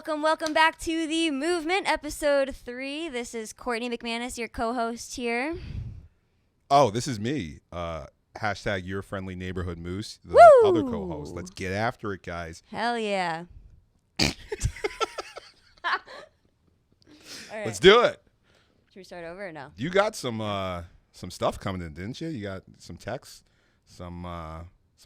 Welcome back to The Movement, episode 3. This is Courtney McManus, your co-host here. Oh, this is me. Hashtag your friendly neighborhood moose, the Woo! other co-host. Let's get after it, guys. Hell yeah. All right. Let's do it. Should we start over or no? You got some stuff coming in, didn't you? You got some texts, some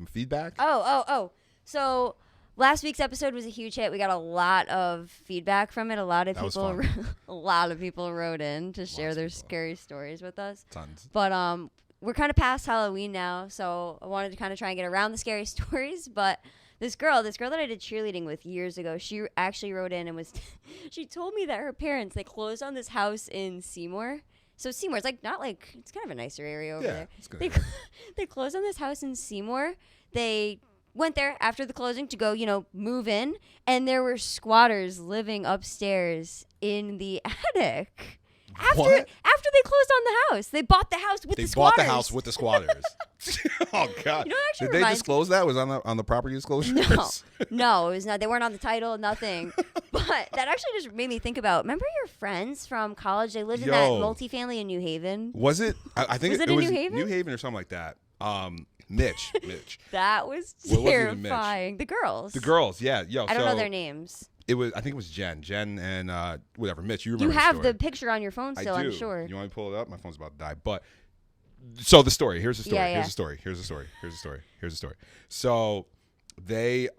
feedback. Oh. So last week's episode was a huge hit. We got a lot of feedback from it. A lot of people wrote in to share their scary stories with us. Tons. But we're kind of past Halloween now, so I wanted to kind of try and get around the scary stories. But this girl that I did cheerleading with years ago, she actually wrote in and was she told me that her parents, they closed on this house in Seymour. So Seymour's it's kind of a nicer area over there. It's good. They closed on this house in Seymour. They went there after the closing to go, move in, and there were squatters living upstairs in the attic. After they closed on the house, they bought the house with the squatters. They bought the house with the squatters. Oh God! Did they disclose that? Was on the property disclosures? No, it was not. They weren't on the title, nothing. But that actually just made me think about. Remember your friends from college? They lived in that multifamily in New Haven. Was it? I think it was in New Haven or something like that. Mitch. That was terrifying. The girls, yeah. I don't know their names. I think it was Jen and whatever. Mitch, you remember You have the story. the picture on your phone still, I do. I'm sure. You want me to pull it up? My phone's about to die. But so the story. Here's the story. Yeah. Here's the story. So they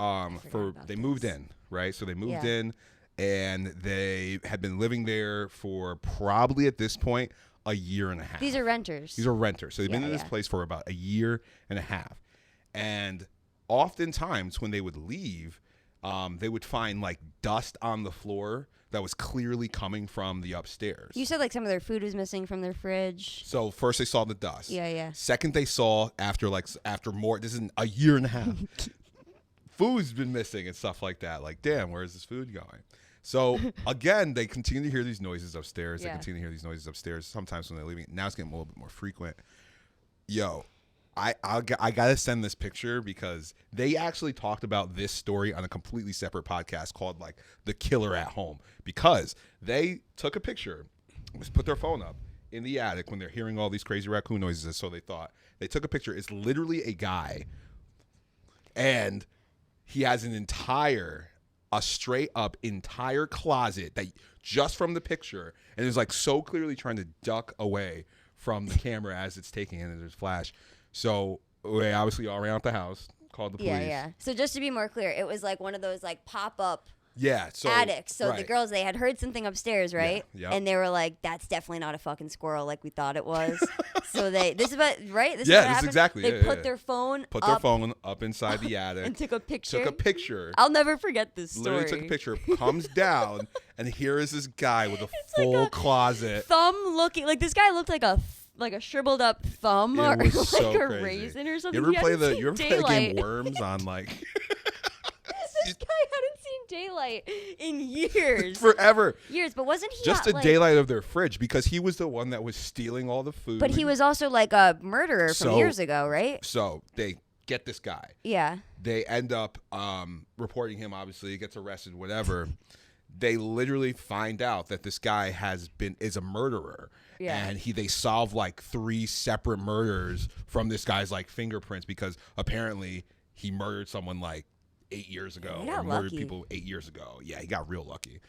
moved in, right? So they moved in, and they had been living there for probably at this point a year and a half. These are renters. So they've been in this place for about a year and a half. And oftentimes when they would leave, they would find like dust on the floor that was clearly coming from the upstairs. You said some of their food was missing from their fridge. So first they saw the dust. Yeah. Second they saw after more, this is a year and a half, food's been missing and stuff like that. Like, damn, where's this food going? So again, they continue to hear these noises upstairs. Sometimes when they're leaving. Now it's getting a little bit more frequent. Yo, I gotta send this picture because they actually talked about this story on a completely separate podcast called The Killer at Home, because they took a picture, put their phone up in the attic when they're hearing all these crazy raccoon noises. So they took a picture. It's literally a guy, and he has a straight up entire closet that just from the picture, and is so clearly trying to duck away from the camera as it's taking it, and there's flash. So they obviously all ran out the house, called the police. Yeah. So just to be more clear, it was one of those pop-up attics. So the girls, they had heard something upstairs, right? Yeah. And they were like, that's definitely not a fucking squirrel like we thought it was. So this is what happened. Exactly. They put their phone up inside the attic. And took a picture. I'll never forget this story. Literally took a picture, comes down, and here is this guy with a full closet. Thumb looking, this guy looked like a shriveled up thumb or a crazy. Raisin or something. You ever play the game Worms on This guy hadn't seen daylight in years. Forever. Years, but wasn't he just a daylight of their fridge, because he was the one that was stealing all the food. But he was also a murderer from years ago, right? So they get this guy. Yeah. They end up reporting him, obviously. He gets arrested, whatever. They literally find out that this guy is a murderer. Yeah. And they solve 3 separate murders from this guy's fingerprints, because apparently he murdered someone 8 years ago, or murdered people 8 years ago. Yeah, he got real lucky.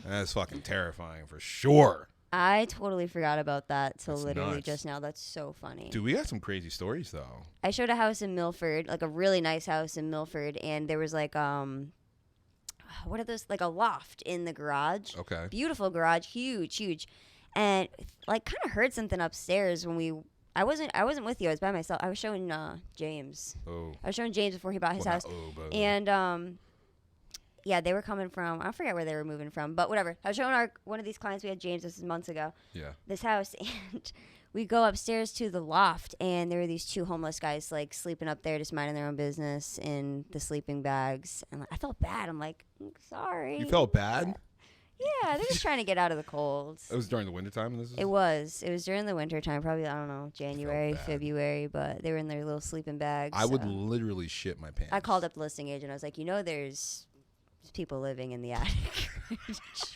That's fucking terrifying for sure. I totally forgot about that till literally just now. That's so funny. Dude, we got some crazy stories though. I showed a house in Milford, a really nice house in Milford, and there was what are those? A loft in the garage. Okay. Beautiful garage, huge. And kind of heard something upstairs when I wasn't with you. I was by myself. I was showing James. Oh. I was showing James before he bought his house. And they were coming from, I forget where they were moving from, but whatever. I was showing one of these clients we had, James, this is months ago. Yeah. This house, and we go upstairs to the loft, and there were these 2 homeless guys sleeping up there, just minding their own business in the sleeping bags. And I felt bad. I'm sorry. You felt bad? Yeah, they're just trying to get out of the cold. It was during the wintertime? It was during the wintertime, probably, I don't know, January, February, but they were in their little sleeping bags. I would literally shit my pants. I called up the listing agent. I was like, there's people living in the attic.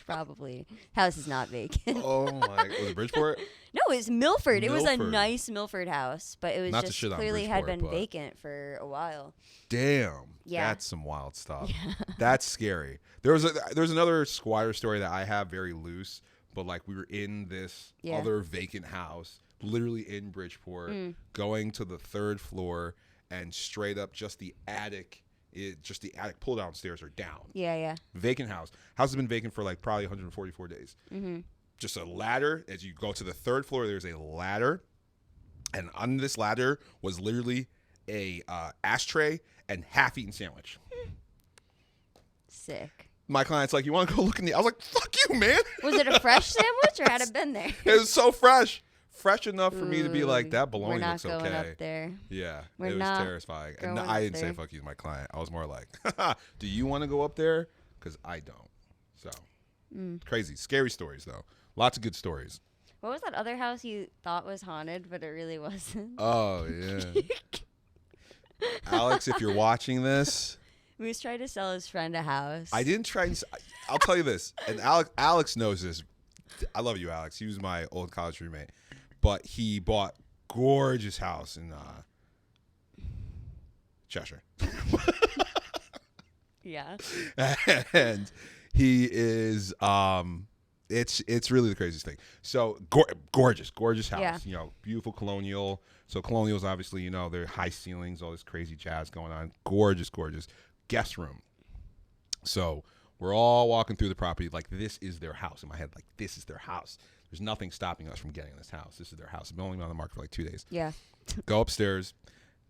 Probably. House is not vacant. Oh my! Was it Bridgeport? No, it was Milford. It was a Milford. nice Milford house, but it was Not to just shit on clearly had Bridgeport, been but- vacant for a while. Damn. Yeah. That's some wild stuff. That's scary. There's another squatter story that I have very loose, but like we were in this other vacant house, literally in Bridgeport, going to the 3rd floor, and straight up just the attic. Just the attic pull down stairs are down. Yeah. Vacant house. House has been vacant for like probably 144 days. Mm-hmm. Just a ladder. As you go to the 3rd floor, there's a ladder, and on this ladder was literally a ashtray and half-eaten sandwich. Sick. My client's like, "You want to go look in the?" I was like, "Fuck you, man." Was it a fresh sandwich or had it been there? It was so fresh enough for me to be like, "That bologna We're not looks going okay." up there. Yeah, We're it was not terrifying. And going I up didn't say there. "fuck you" to my client. I was more like, "Do you want to go up there?" Because I don't. So crazy, scary stories though. Lots of good stories. What was that other house you thought was haunted, but it really wasn't? Oh yeah, Alex, if you're watching this. Moose tried to sell his friend a house. I didn't try and. I'll tell you this, and Alex knows this. I love you, Alex. He was my old college roommate, but he bought gorgeous house in Cheshire. Yeah. And he is it's really the craziest thing. So gorgeous house. Yeah. You know, beautiful colonial. So colonials obviously, you know, they're high ceilings, all this crazy jazz going on. Gorgeous guest room. So we're all walking through the property like this is their house. In my head, like this is their house. There's nothing stopping us from getting this house. This is their house. It's been only been on the market for like 2 days. Yeah. Go upstairs,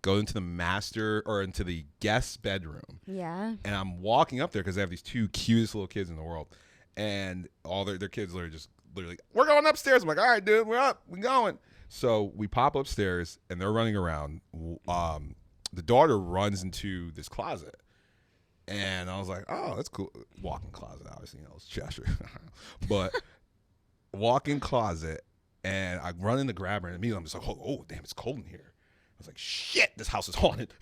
go into into the guest bedroom. Yeah. And I'm walking up there because they have these 2 cutest little kids in the world. And all their kids literally, "We're going upstairs." I'm like, "All right, dude, we're up. We're going." So we pop upstairs and they're running around. The daughter runs into this closet. And I was like, "Oh, that's cool." Walk-in closet, obviously, you know, it's Cheshire. But walk-in closet, and I run in to grab her, and immediately I'm just like, oh, damn, it's cold in here. I was like, shit, this house is haunted.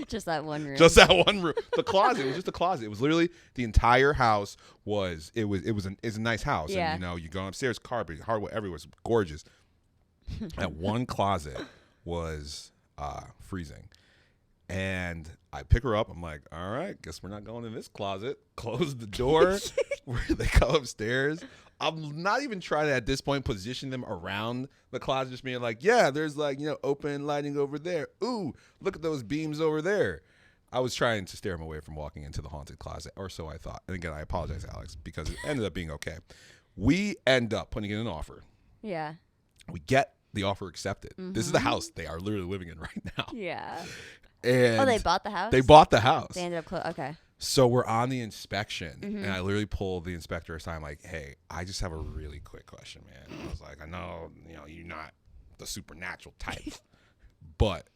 Just that one room. Just that one room. The closet, it was just a closet. It was literally the entire house was a nice house. Yeah. And, you know, you go upstairs, carpet, hardwood everywhere. It's gorgeous. That one closet was freezing. And I pick her up. I'm like, "All right, guess we're not going in this closet." Close the door. Where they go upstairs. I'm not even trying to, at this point, position them around the closet, just being like, "Yeah, there's like, you know, open lighting over there. Ooh, look at those beams over there." I was trying to steer him away from walking into the haunted closet, or so I thought. And again, I apologize, Alex, because it ended up being okay. We end up putting in an offer. Yeah. We get the offer accepted. This is the house they are literally living in right now. Yeah. And They bought the house? They bought the house. They ended up okay. So we're on the inspection, and I literally pulled the inspector aside. I'm like, "Hey, I just have a really quick question, man." I was like, "I know, you know, you're not the supernatural type, but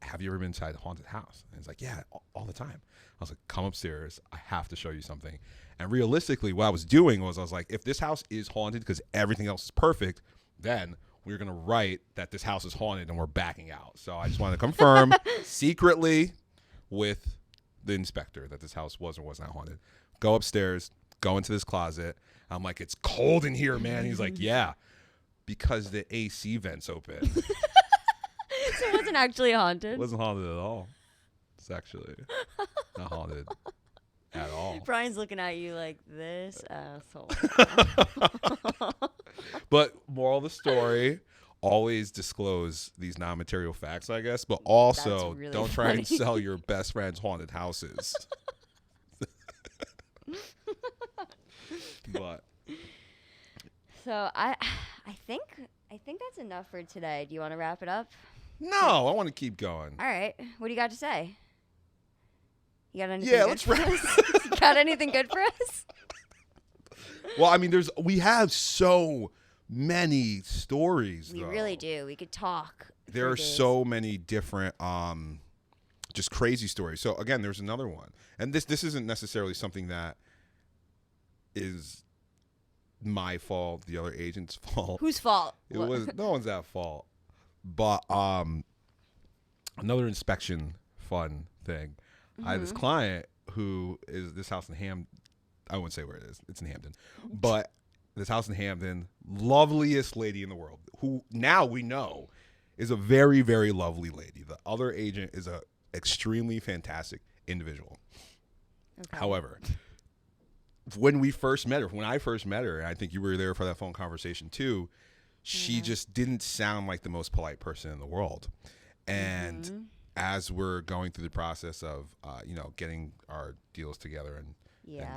have you ever been inside a haunted house?" And he's like, "Yeah, all the time." I was like, "Come upstairs. I have to show you something." And realistically, what I was doing was I was like, if this house is haunted because everything else is perfect, then we're going to write that this house is haunted and we're backing out. So I just wanted to confirm secretly with the inspector that this house was or was not haunted. Go upstairs, go into this closet. I'm like, "It's cold in here, man." He's like, "Yeah, because the AC vent's open." So it wasn't actually haunted. It wasn't haunted at all. It's actually not haunted at all. Brian's looking at you like this asshole. But moral of the story, always disclose these non-material facts, I guess, but also That's really don't try and funny. sell your best friend's haunted houses. But So I think that's enough for today. Do you want to wrap it up? no, I want to keep going. All right. What do you got to say? You got anything Yeah, good let's for wrap. us? You got anything good for us? Well, I mean, we have so many stories. We though. really do. We could talk. There for are days. so many different just crazy stories. So again, there's another one. And this isn't necessarily something that is my fault, the other agent's fault. Whose fault? It What? was no one's at fault. But another inspection fun thing. I had this client who is this house in I wouldn't say where it is. It's in Hampton. But this house in Hampton, loveliest lady in the world, who now we know is a very, very lovely lady. The other agent is a extremely fantastic individual. Okay. However, when I first met her, and I think you were there for that phone conversation too, she just didn't sound like the most polite person in the world. And as we're going through the process of, getting our deals together and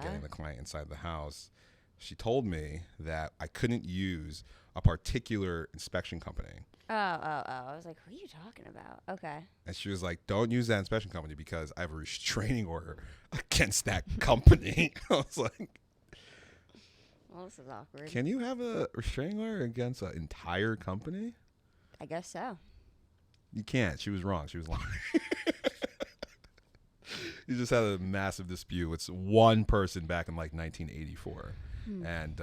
getting the client inside the house, she told me that I couldn't use a particular inspection company. Oh. I was like, who are you talking about? Okay. And she was like, don't use that inspection company because I have a restraining order against that company. I was like, well, this is awkward. Can you have a restraining order against an entire company? I guess so. You can't. She was wrong. She was lying. You just had a massive dispute with one person back in like 1984. And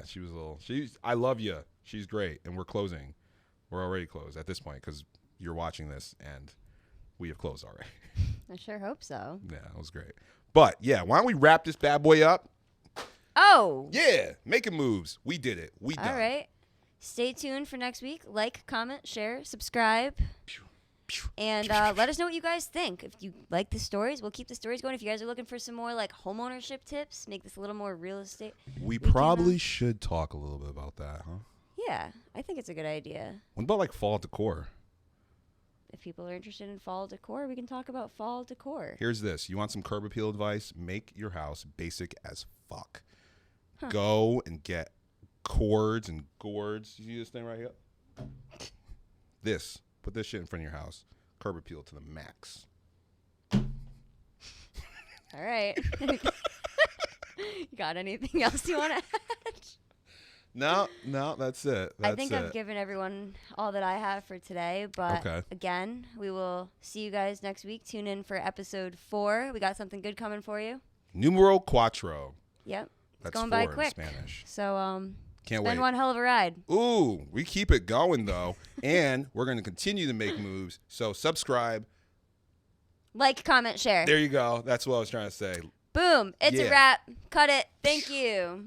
she was a little. I love you. She's great, and we're closing. We're already closed at this point because you're watching this, and we have closed already. I sure hope so. Yeah, it was great. But yeah, why don't we wrap this bad boy up? Oh. Yeah, making moves. We did it. We done. All right. Stay tuned for next week. Like, comment, share, subscribe. And let us know what you guys think. If you like the stories, we'll keep the stories going. If you guys are looking for some more like homeownership tips, make this a little more real estate. We probably should talk a little bit about that, huh? Yeah, I think it's a good idea. What about like fall decor? If people are interested in fall decor, we can talk about fall decor. Here's this. You want some curb appeal advice? Make your house basic as fuck. Huh. Go and get cords and gourds. You see this thing right here? Put this shit in front of your house. Curb appeal to the max. All right. You got anything else you want to add? No, that's it. I think I've given everyone all that I have for today. But again, we will see you guys next week. Tune in for episode 4. We got something good coming for you. Numero cuatro. Yep. It's That's going by 4 quick. in Spanish. So Can't it's been wait. one hell of a ride. Ooh, we keep it going though. And we're going to continue to make moves. So subscribe. Like, comment, share. There you go. That's what I was trying to say. Boom. It's a wrap. Cut it. Thank you.